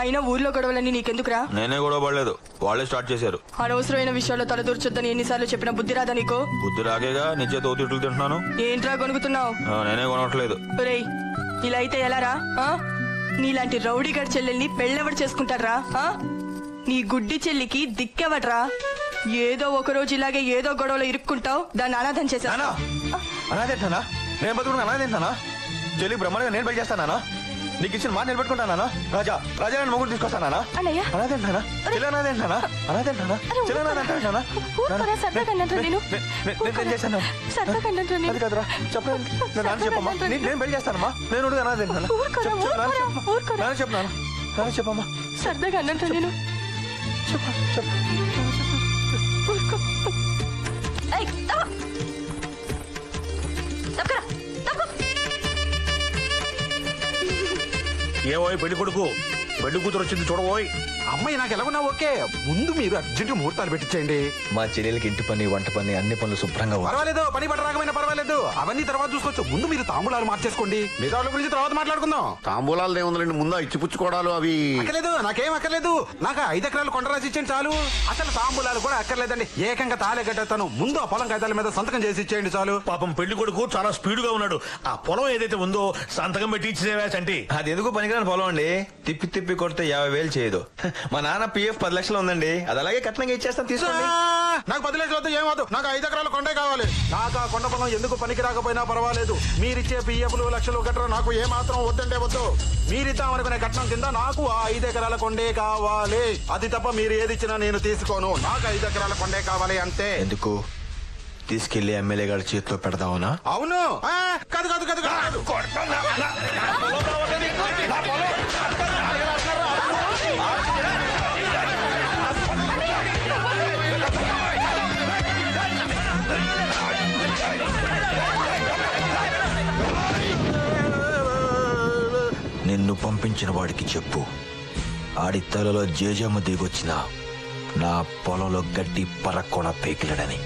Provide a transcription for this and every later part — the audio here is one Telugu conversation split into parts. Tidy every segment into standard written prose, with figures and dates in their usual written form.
అయినా ఊర్లో గొడవలన్నీ నీకెందుకురా? నేనే గొడవ పడలేదు, వాళ్ళే స్టార్ట్ చేశారు. అనవసరమైన విషయాల్లో తలదూర్చొద్దని ఎన్నిసార్లు చెప్పినా బుద్ధి రాదా నీకు? బుద్ధి రాకేగా నిజే తోతిట్లు తింటున్నాను. ఏంట్రా కొనుక్కుతున్నావు? నేనే కొనట్లేదు. రేయ్, ఇలా అయితే ఎలారా? నీలాంటి రౌడీగాడి చెల్లెల్ని పెళ్ళెవడు చేసుకుంటారా? నీ గుడ్డి చెల్లికి దిక్కెవడ్రా? ఏదో ఒక రోజు ఇలాగే ఏదో గొడవలో ఇరుక్కుంటావు, దాన్ని అనాథం చేశా. అనాథేంటానా? నేను బతుకుని అనాథేంటానా? చెల్లి బ్రహ్మాండంగా నేను పెళ్లి చేస్తానా? నీకు ఇచ్చిన మాట నిలబెట్టుకుంటానా? రాజా రాజా నేను మొగుడు తీసుకొస్తానా? అనాథేంటానా? చెల్లి అనాథేంటానా? అనాథేంటానా? చెల్లి అనాథేంటానా? అది కదరా చెప్పండి. చెప్పమ్మా, నేను పెళ్లి చేస్తానమ్మా. నేను అనాథేంటానా? చెప్పమ్మా. సరదాగా అన్నట్టు నేను ఏవోయ్ పెళ్లి కొడుకు, పెళ్లి కూతురు వచ్చింది చూడబోయ్. అమ్మాయి నాకు ఎలాగున్నా ఓకే, ముందు మీరు అర్జెంట్ ముహూర్తాలు పెట్టించండి. మా చెల్లెలకి ఇంటి పని వంట పని అన్ని పనులు శుభ్రంగా. పర్వాలేదు, పని పట్ట రాకపోయినా పర్వాలేదు, అవన్నీ తర్వాత చూసుకోవచ్చు. ముందు మీరు తాంబూలాలు మార్చేసుకోండి, మిగతా వాళ్ళ గురించి తర్వాత మాట్లాడుకుందాం. తాంబూలాలు ఏముందండి, ముందు ఇచ్చిపుచ్చుకోవడాలు అవి అక్కర్లేదు. నాకేం అక్కర్లేదు, నాకు 5 ఎకరాలు కొండ రాసి ఇచ్చేయండి చాలు. అసలు తాంబూలాలు కూడా అక్కర్లేదండి, ఏకంగా తాళే కట్టేస్తాను. ముందు ఆ పొలం కాగితాల మీద సంతకం చేసి ఇచ్చేయండి చాలు. పాపం పెళ్లి కొడుకు చాలా స్పీడ్ గా ఉన్నాడు. ఆ పొలం ఏదైతే ఉందో సంతకం పెట్టి ఇచ్చేవా చంటి? అది ఎందుకు పనికిరాని పొలం అండి, తిప్పి తిప్పి కొడితే 50,000 చేయదు. మా నాన్న PF 10 లక్షలు ఉందండి, అది అలాగే కట్నంగా ఇచ్చేస్తాను, తీసుకోండి. నాకు 10 లక్షలు వద్దు, ఏమవుతుంది, నాకు 5 ఎకరాల కొండే కావాలి. నాకు ఆ కొండ పొలం ఎందుకు పనికి రాకపోయినా పర్వాలేదు. మీరిచ్చే PFలు లక్షలు గట్రా నాకు ఏమాత్రం వద్దంటే వద్దు. మీరిద్దామనుకునే కట్నం కింద నాకు ఆ 5 ఎకరాల కొండే కావాలి. అది తప్ప మీరు ఏది ఇచ్చినా నేను తీసుకోను. నాకు 5 ఎకరాల కొండే కావాలి అంతే. ఎందుకు తీసుకెళ్లి ఎమ్మెల్యే గారి చేతిలో పెడదావునా? అవును. కాదు కాదు కాదు కాదు, నిన్ను పంపించిన వాడికి చెప్పు, ఆడి తలలో జేజమ్మ దిగొచ్చిన నా పొలంలో గడ్డి పరక్కొన పేకిలడని.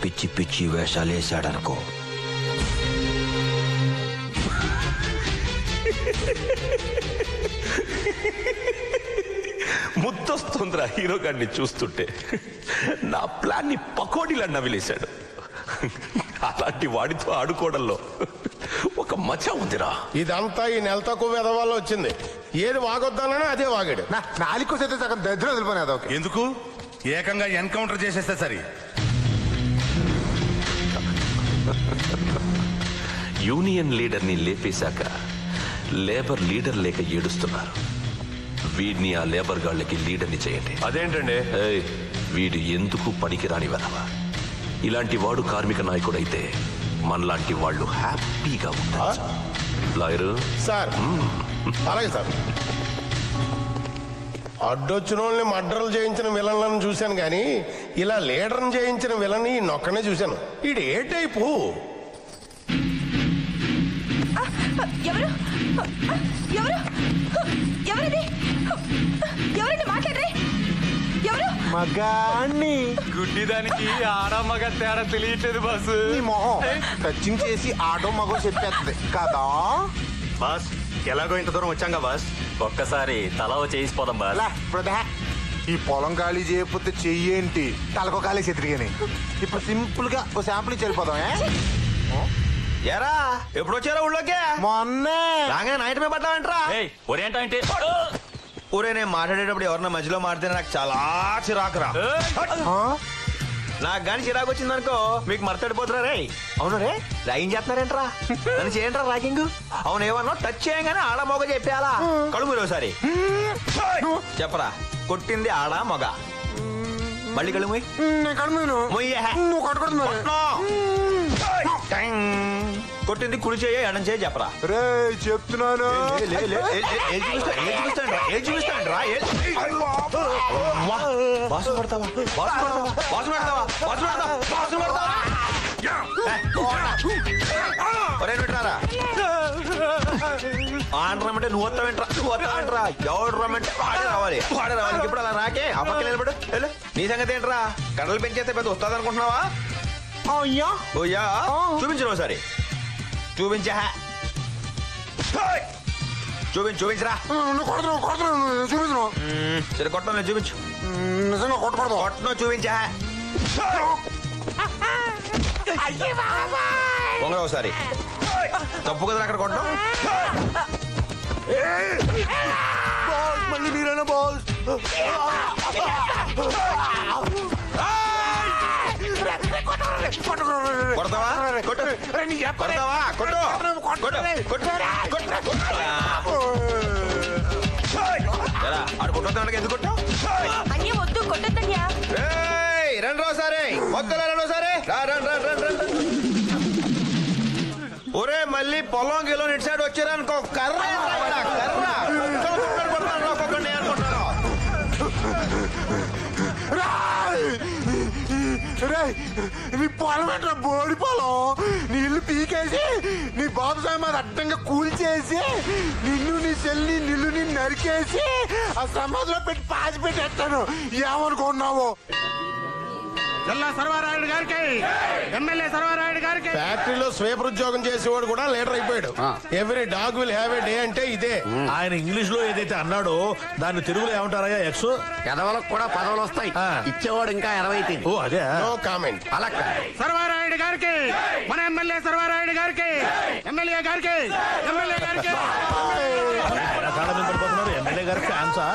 పిచ్చి పిచ్చి వేషాలేశాడనుకో. ముద్దొస్తుందిరా హీరో గారిని చూస్తుంటే. నా ప్లాన్ ని పకోడీలా నవిలేశాడు. అలాంటి వాడితో ఆడుకోవడంలో ఒక మజా ఉందిరా. ఇదంతా ఈ నెల తక్కువ వెదవాళ్ళు వచ్చింది. ఏది వాగొద్దానని అదే వాగాడు. నాలుగు సగం దగ్గర వదిలిపోయినది. ఎందుకు ఏకంగా ఎన్కౌంటర్ చేసేస్తే సరి. యూనియన్ లీడర్ ని లేపేశాక లేబర్ లీడర్ లేక ఏడుస్తున్నారు. వీడిని ఆ లేబర్ గాళ్ళకి లీడర్ని చేయండి. అదేంటండి? వీడు ఎందుకు పనికిరాని వెధవ. ఇలాంటి వాడు కార్మిక నాయకుడైతే మనలాంటి వాళ్ళు హ్యాపీగా ఉంటారు. లాయరు సార్, అలాగే సార్. అడ్డొచ్చిన వాళ్ళని మర్డర్లు చేయించిన విలన్లను చూశాను కానీ ఇలా లీడర్ని చేయించిన విలన్ని నొక్కనే చూశాను. ఇది ఏ టైపు? ఎవరు ఎవరు ఎవరిది? ఎవరండి మాట్లాడరే? ఎవరు? మగాణ్ణి. గుడ్డిదానికి ఆడ మగ తేడా తెలియట్లేదు బాసు. మొహం టచింగ్ చేసి ఆటో మగో చెప్పేస్తుంది కదా బాస్. ఎలాగో ఇంత దూరం వచ్చాంగా బాస్, ఒక్కసారి తల చేసిపోదాం బాస్. ఈ పొలం ఖాళీ చేయకపోతే చెయ్యేంటి, తలకో ఖాళీ చెతిరిగాని. ఇప్పుడు సింపుల్ గా ఓ శాంపుల్ ఇచ్చి వెళ్ళిపోదాం. ఎరా ఎప్పుడు వచ్చారా ఊళ్ళోకి? మొన్నే రాగానే నైట్ మీద పడ్డావంటరా? ఒరేంటంటే ఊరే నేను మాట్లాడేటప్పుడు ఎవరన్నా మధ్యలో మాడితే నాకు చాలా చిరాకురా. నాకు గాని చిరాకు వచ్చిందనుకో మీకు మరతడిపోతురా రే. అవును రే, ర్యాగింగ్ చేస్తున్నారేంట్రా? నన్ను చేయంట్రా ర్యాగింగ్. అవును, ఏమన్నా టచ్ చేయగానే ఆడ మొగ చెప్పేయాలా? కడుమురు ఒకసారి చెప్పరా, కొట్టింది ఆడ మొగ. మళ్ళీ కళ్ళు మొయ్యి. కొట్టింది కుడి చేయ ఎడం చేయ చెప్పరా. రే చెప్తున్నాను. ఆడరమ్మంటే నువ్వు వస్తావేంట్రా? నువ్వు వస్తావేంట్రా? ఎవడు రమ్మంటే వాడే రావాలి, వాడే రావాలి. ఇప్పుడు అలా రాకే ఆ పక్కన నిలబడు. నీ సంగతి ఏంట్రా? కడలు పెంచేస్తే పెద్ద వస్తుంది అనుకుంటున్నావా? ఓయ్యా చూపించు ఒకసారి. చూపించా, చూపించరా. కొట్టను. సరే కొట్టను చూపించు. నిజంగా కొట్టకూడదు. కొట్టను చూపించా. ఒకసారి తప్పు కదా అక్కడ కొట్టడం. మళ్ళీ మీరేనా బాస్? కొడతావా? కొట్టు. కొడతావా? కొట్టు. ఆడు కొట్టొద్దానికి ఎందుకు కొట్టావు? అన్య వద్దు కొట్టద్దన్యా. రండి రోసారి మొక్కలు రెండోసారి. ఒరే మళ్ళీ పొలం గిలో ఇటు సైడ్ వచ్చారనుకో కర్ర ఒక్కొక్కడిని అనుకుంటాను. నీ పొలం ఎట్లా బోడి పొలం? నీళ్లు పీకేసి నీ బాబు సామాన్ అడ్డంగా కూల్చేసి నిన్ను నీ చెల్లి నిన్ను నరికేసి ఆ సమాధిలో పెట్టి పాసి పెట్టేస్తాను. ఏమనుకున్నావు? సర్వారాయుడు గారికి, ఎమ్మెల్యే సర్వారాయుడు గారికి. ఫ్యాక్టరీలో స్వీపర్ ఉద్యోగం చేసేవాడు కూడా లీడర్ అయిపోయాడు. Every dog will have a day అంటే ఇదే. ఆయన ఇంగ్లీష్ లో ఏదైతే అన్నాడో దాన్ని తెలుగులో ఏమంటారయ్యా? ఎక్స్ ఎదవలకు కూడా పదవులు వస్తాయి. ఇచ్చేవాడు ఇంకా 20. ఓ అదే. No comment. అలా సర్వారాయుడు గారికి, మన ఎమ్మెల్యే సర్వారాయుడు గారికి, ఎమ్మెల్యే గారికి, ఎమ్మెల్యే గారికి. కాళ్ళ మీద పడిపోతున్నారు. ఎమ్మెల్యే గారికి ఫ్యాన్సా?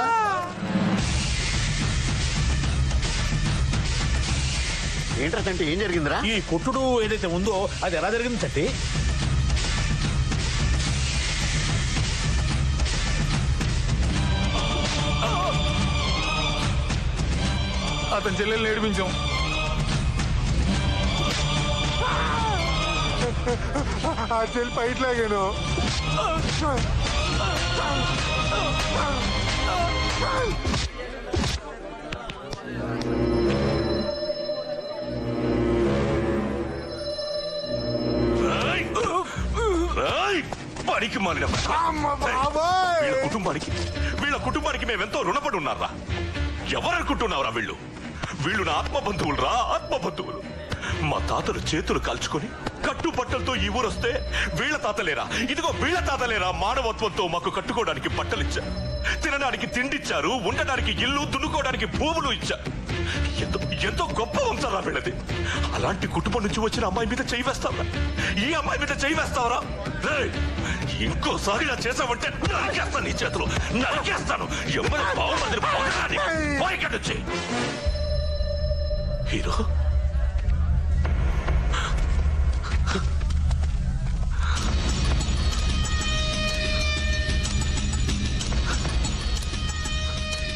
ఏంటంటే ఏం జరిగిందిరా? ఈ కొట్టుడు ఏదైతే ఉందో అది ఎలా జరిగింది చట్టి? అతని చెల్లెల్ని ఏడిపించాం. ఆ చెల్లి పైట్ లాగాను. పనికి మాలిన వీళ్ళ కుటుంబానికి మేమెంతో రుణపడి ఉన్నారా? ఎవరనుకుంటున్నావురా వీళ్ళు? వీళ్ళు నా ఆత్మబంధువులు రా, ఆత్మబంధువులు. మా తాతలు చేతులు కాల్చుకొని కట్టుబట్టలతో ఈ ఊరొస్తే వీళ్ళ తాతలేరా, ఇదిగో వీళ్ళ తాతలేరా మానవత్వంతో మాకు కట్టుకోవడానికి బట్టలిచ్చారు, తినడానికి తిండిచ్చారు, ఉండడానికి ఇల్లు, దున్నుకోవడానికి భూములు ఇచ్చారు. ఎంతో గొప్ప వంశారా వీళ్ళది. అలాంటి కుటుంబం నుంచి వచ్చిన అమ్మాయి మీద చేయి వేస్తావరా? ఈ అమ్మాయి మీద చేయి వేస్తావరా? ఇంకోసారి ఇలా చేసావంటే నరికేస్తాను, నీ చేతులు నరికేస్తాను. ఎవరి బాగుంది హీరో.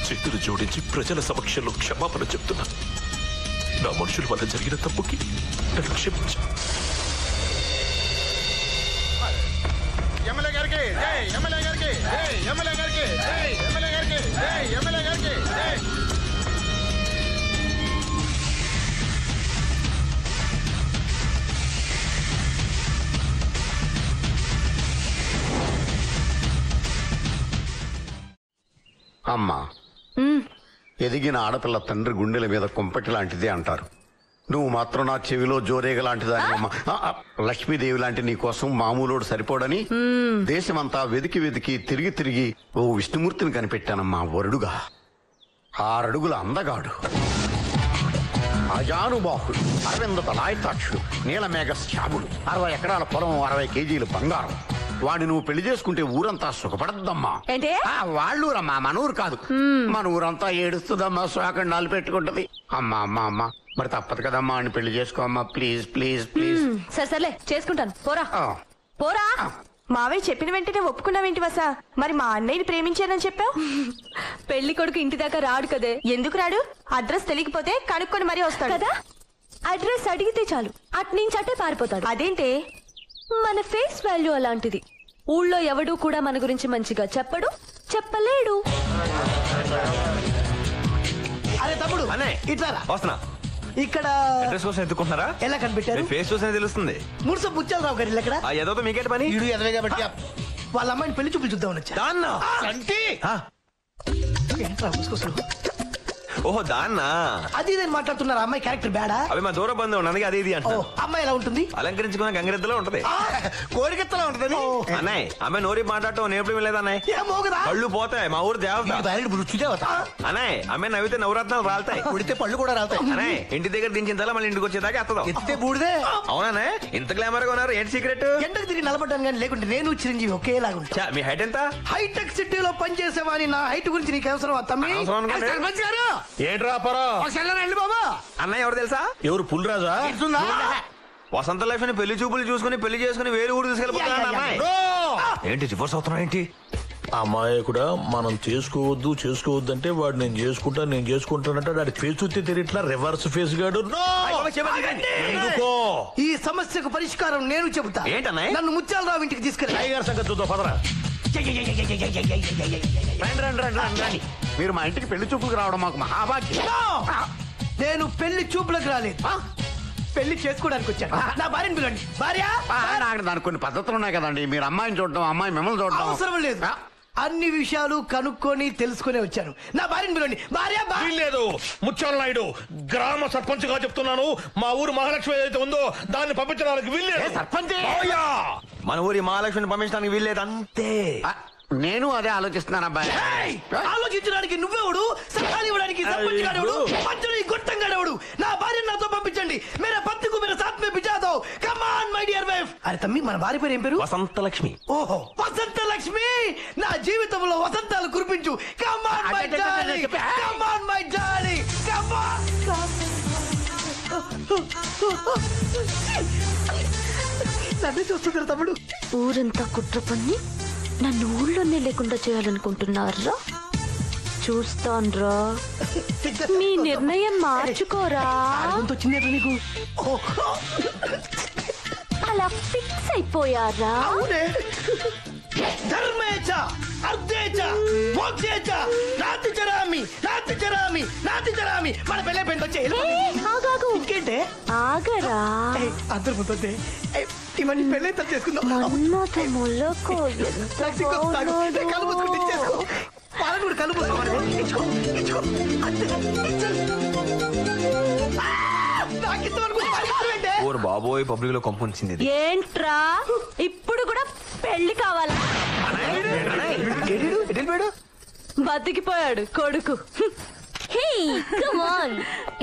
చేతులు జోడించి ప్రజల సమక్షంలో క్షమాపణ చెప్తున్నా. నా మనుషుల వల్ల జరిగిన తప్పుకి నన్ను క్షమించు. ఎమ్మెల్యే గారికి, ఎమ్మెల్యే గారికి, ఎమ్మెల్యే గారికి, ఎమ్మెల్యే గారికి, ఎమ్మెల్యే గారికి. అమ్మా, ఎదిగిన ఆడపిల్ల తండ్రి గుండెల మీద కుంపటి లాంటిదే అంటారు. నువ్వు మాత్రం నా చెవిలో జోరేగ లాంటిదాని అమ్మా. లక్ష్మీదేవి లాంటి నీ కోసం మామూలోడు సరిపోడని దేశమంతా వెతికి వెతికి తిరిగి తిరిగి ఓ విష్ణుమూర్తిని కనిపెట్టానమ్మా. వరుడుగా 6 అడుగుల అందగాడు, అజానుబాహుడు, అరవింద తలాయతాక్షుడు, నీలమేఘ శ్యాముడు, 60 ఎకరాల పొలం, 60 కేజీలు బంగారం. వాడిని నువ్వు పెళ్లి చేసుకుంటే ఊరంతా సుఖపడద్దమ్మా. వాళ్ళూరమ్మా, మన ఊరు కాదు. మన ఊరంతా ఏడుస్తుందమ్మా, శోకండాలు పెట్టుకుంటది. అమ్మా అమ్మా అమ్మా, మరి తప్పదు కదమ్మా అని పెళ్లి చేసుకో అమ్మా. Please please please. సర్లే చేసుకుంటాను, పోరా పోరా. మావయ్య చెప్పిన వెంటనే ఒప్పుకున్నావేంటి వసా? మరి మా అన్నయ్యని ప్రేమించానని చెప్పావు. పెళ్లి కొడుకు ఇంటి దాకా రాడు కదే. ఎందుకు రాడు? అడ్రస్ తెలియకపోతే కనుక్కొని మరీ వస్తాడు కదా. అడ్రస్ అడిగితే చాలు అట్నుంచి అట్టే పారిపోతాడు. అదేంటే? మన ఫేస్ వాల్యూ అలాంటిది. ఊళ్ళో ఎవడూ కూడా మన గురించి మంచిగా చెప్పడు, చెప్పలేడు. అరే తమ్ముడు, ఇట్లారా వస్తున్నా. ఇక్కడ అడ్రస్ కోసం ఎత్తుకుంటున్నారా? ఎలా కనిపెట్టారు? ఫేస్ చూసే తెలుస్తుంది. మురుస బుచ్చాలరావు గారు ఇక్కడ. ఏదో మీకేట పని? ఇడు ఎదవే కాబట్టి వాళ్ళ అమ్మాయిని పెళ్లి చూపులు చూద్దామని వచ్చా. ఏంట్రా ముసుకోసం ఓహో దాన్నా అది నేను మాట్లాడుతున్నారు. అమ్మాయి క్యారెక్టర్ బ్యాడా? అవి మా దూర బంధం ఉన్నది అది ఇది అంట. అమ్మాయి ఎలా ఉంటుంది? అలంకరించుకున్న గంగిరెద్దులో ఉంటది, కోరికెత్తలా ఉంటది. అన్నయ్య అమ్మాయి నోరి మాట్లాడటం నేర్పడం వెళ్ళలేదు అన్నయ్య. ఏమోగదా కళ్ళు పోతాయి, మా ఊరు దేవత. అన్నయ్య అమ్మాయి నవ్వితే నవరత్నాలు రాలుతాయి, ఉడితే పళ్ళు కూడా రావుతాయి. అన్నయ్య ఇంటి దగ్గర దించిన మళ్ళీ ఇంటికి వచ్చేదాకా ఎత్తదాం. ఎత్తే బూడిదే. అవునా ఇంత గ్లామర్ గా ఉన్నారు, ఏంటి సీక్రెట్? ఎండకు తిరిగి నిలబడ్డాను కానీ లేకుంటే నేను చిరంజీవి ఒకేలాగా ఉంటా. మీ హైట్ ఎంత? హైటెక్ సిటీలో పనిచేసేవాని నా హైట్ గురించి నీకు అవసరం తమ్మి? ఏంట్రా పరా? బాబా అన్నయ్య ఎవరు తెలుసా? ఎవరు పుల్రాజా? వసంత లైఫ్ ని పెళ్లి చూపులు చూసుకుని పెళ్లి చేసుకుని వేరే ఊరు తీసుకెళ్ళిపోతున్నా అమ్మాయి. ఏంటి రివర్స్ అవుతున్నా ఏంటి? అమ్మాయి కూడా మనం చేసుకోవద్దు అంటే వాడు నేను చేసుకుంటానంటే వాడి ఫేస్ చూస్తే తిరిగిట్లా రివర్స్ ఫేస్ గాడు. ఎందుకో ఈ సమస్యకు పరిష్కారం నేను చెబుతా. ఏంటన్నయ్య? నన్ను ముత్యాలరావు ఇంటికి తీసుకెళ్ళి టైగర్ సంగతి చూద్దాం పదరా. మీరు మా ఇంటికి పెళ్లి చూపులకు రావడం మాకు మహాభాగ్యం. నేను పెళ్లి చూపులకు రాలేదు, పెళ్లి చేసుకోవడానికి వచ్చాను. నా భార్యను పిలండి. భార్య నాకు దానికి కొన్ని పద్ధతులు ఉన్నాయి కదండి. మీరు అమ్మాయిని చూడడం, అమ్మాయి మిమ్మల్ని చూడడం అవసరం లేదు. అన్ని విషయాలు కనుక్కొని తెలుసుకునే వచ్చాను. నా భార్యను పిలండి. భార్య లేదు ముత్యాల నాయుడు, గ్రామ సర్పంచ్ గా చెప్తున్నాను. మా ఊరు మహాలక్ష్మి ఏదైతే ఉందో దాన్ని పంపించడానికి వీల్లేదు. సర్పంచ్ మన ఊరి మహాలక్ష్మిని పంపించడానికి వీల్లేదు అంతే. నేను అదే ఆలోచిస్తున్నాను అబ్బాయి. ఆలోచించడానికి నువ్వెవడు? సలహాలు ఇవ్వడానికి సర్పంచ్ గాడెవడు? పంచుని గొట్టంగాడెవడు? నా భార్య నాతో పంపించండి. మేరా పత్తికు మేరా సాత్ మే బిజా దో. Come on my dear wife. అరే తమ్మి, మన భార్య పేరు ఏం పేరు? వసంత లక్ష్మి. ఓహో వసంత లక్ష్మి, నా జీవితంలో వసంతాలు కురిపించు. Come on my darling, come on my darling, come on. నన్ను చూస్తున్నారు తమ్ముడు. ఊరంతా కుట్ర పన్ని నన్ను ఊళ్ళోనే లేకుండా చేయాలనుకుంటున్నారా? చూస్తాన్రా, మీ నిర్ణయం మార్చుకోరా. నీకు అలా ఫిక్స్ అయిపోయారా? ధర్మేచ అర్ధేచ మోక్షేచ నాతి చరామి నాతి చరామి నాతి చరామి. మన పెళ్ళే పెంట్ వచ్చే ఆగాగు. ఇంకేంటే ఆగరా, అందరు ముందే ఇవన్నీ పెళ్ళే చేసుకుందాం. మన్మథ మొలకు ఓరు బాబోయ్, పబ్లిక్ లో కొంపొచ్చింది. ఏంట్రా ఇప్పుడు కూడా పెళ్లి కావాలా? బతికిపోయాడు కొడుకు.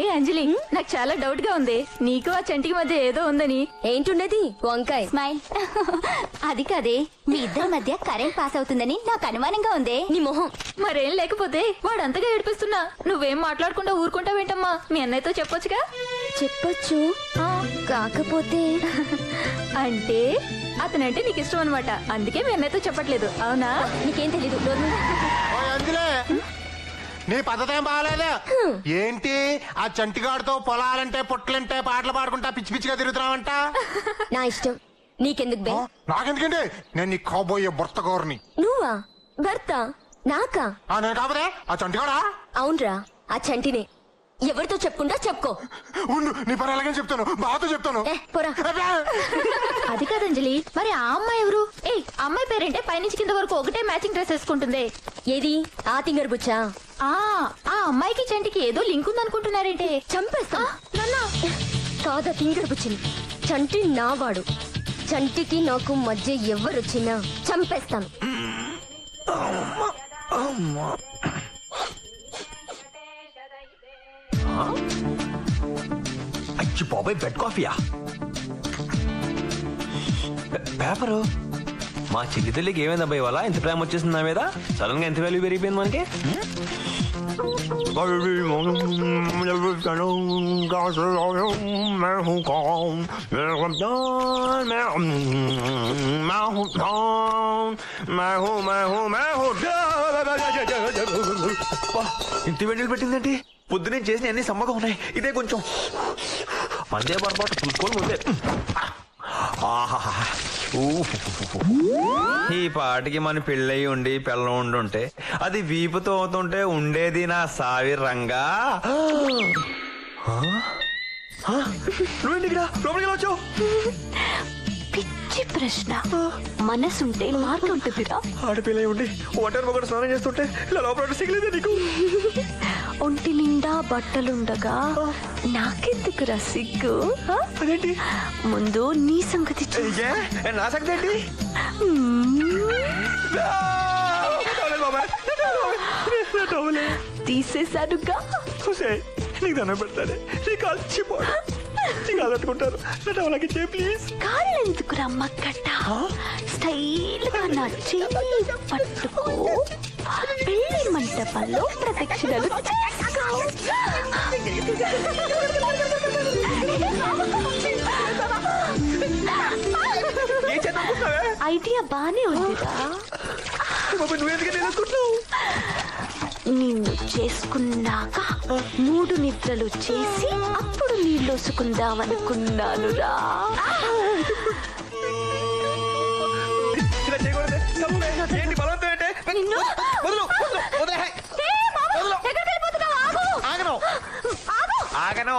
ఏ అంజలి, నాకు చాలా డౌట్ గా ఉంది. నీకు ఆ చంటికి మధ్య ఏదో ఉందని. ఏంటున్నది? వంకాయ స్మైల్. అది కాదే, మీ ఇద్దరి మధ్య కరెంట్ పాస్ అవుతుందని నాకు అనుమానంగా ఉంది. నీ మొహం. మరేం లేకపోతే వాడు అంతగా ఏడిపిస్తున్నా నువ్వేం మాట్లాడకుండా ఊరుకుంటావేంటమ్మా? మీ అన్నయ్యతో చెప్పొచ్చుగా. చెప్పొచ్చు, కాకపోతే అంటే అతనంటే నీకు ఇష్టం అనమాట, అందుకే మీ అన్నయ్యతో చెప్పట్లేదు. అవునా? నీకేం తెలీదు. నీ పద్ధతి ఏం బాగాలేదు. ఏంటి ఆ చంటిగాడితో పొలాలంటే పొట్లంటే పాటలు పాడుకుంటా పిచ్చి పిచ్చిగా తిరుగుతున్నావంట? నా ఇష్టం, నీకెందుకు బే? నాకెందుకంటే నేను నీ కాబోయే భర్త గౌరిని. నువ్వా? భర్త నాకా? నేను కాకపోతే ఆ చంటిగాడా? అవునరా, ఆ చంటినే. ఎవరితో చెప్పుకుంటా చెప్పుకో. ఉండు, నీ పని ఎలాగని చెప్తాను, బాతో చెప్తాను. అది కాదంజలి, మరి ఆ అమ్మాయి ఎవరు? ఏ అమ్మాయి పేరేంటే? పైనుంచి కింద వరకు ఒకటే మ్యాచింగ్ డ్రెస్ వేసుకుంటుంది. ఏది? ఆ తింగర్ బుచ్చా? ఆ అమ్మాయికి చంటికి ఏదో లింక్ ఉందనుకుంటున్నారేంటే? చంపేస్తా. కాదా తింగర్ బుచ్చిని, చంటి నావాడు. చంటికి నాకు మధ్య ఎవరొచ్చినా చంపేస్తాను. అచ్చి బాబాయ్, బెడ్ కాఫీయా? పేపరు. మా చెల్లి తల్లికి ఏమైంది అబ్బాయి వాళ్ళ ఇంత ప్రేమ వచ్చేసింది నా మీద? సడన్ గా ఎంత వాల్యూ పెరిగిపోయింది మనకి. ఇంటి వెంటలు పెట్టిందండి. పొద్దునే చేసిన అన్ని సమ్మగా ఉన్నాయి. ఇదే కొంచెం మందే పొరపాటు చూసుకోవాలి ముందే. ఈ పాటికి మన పెళ్ళయి ఉండి పిల్లం ఉండుంటే, అది వీపుతో అవుతుంటే ఉండేది నా సావి రంగా. పిచ్చ మంచి ప్రశ్న. మనసుంటే మార్గం ఉంటుందిరా. ఆడపిల్ల ఉండి ఒంటరి ఒకటి స్నానం చేస్తుంటే ఇలా లోపల సిగలేదా నీకు? ఒంటి నిండా బట్టలుండగా నాకెందుకురా సిగ్గు? అదేంటి? ముందు నీ సంగతి ఏ, నా సంగతి ఏంటి? తీసేశానుగా. నీకు దండం పెడతానే, నీ కాలు చిపోడు, నీ కాలు పట్టుకుంటారు, నా టవలకి చే ప్లీజ్. కాళ్ళు ఎందుకురా మక్కట? స్టైల్ గా నా చెయ్యి పట్టుకో, పెళ్లి మంటపంలో ప్రదక్షిణలు చేసుకో. ఐడియా బానే ఉందిరా. నిన్ను చేసుకున్నాక 3 నిద్రలు చేసి అప్పుడు నీళ్ళొసుకుందామనుకున్నానురా. ఆగను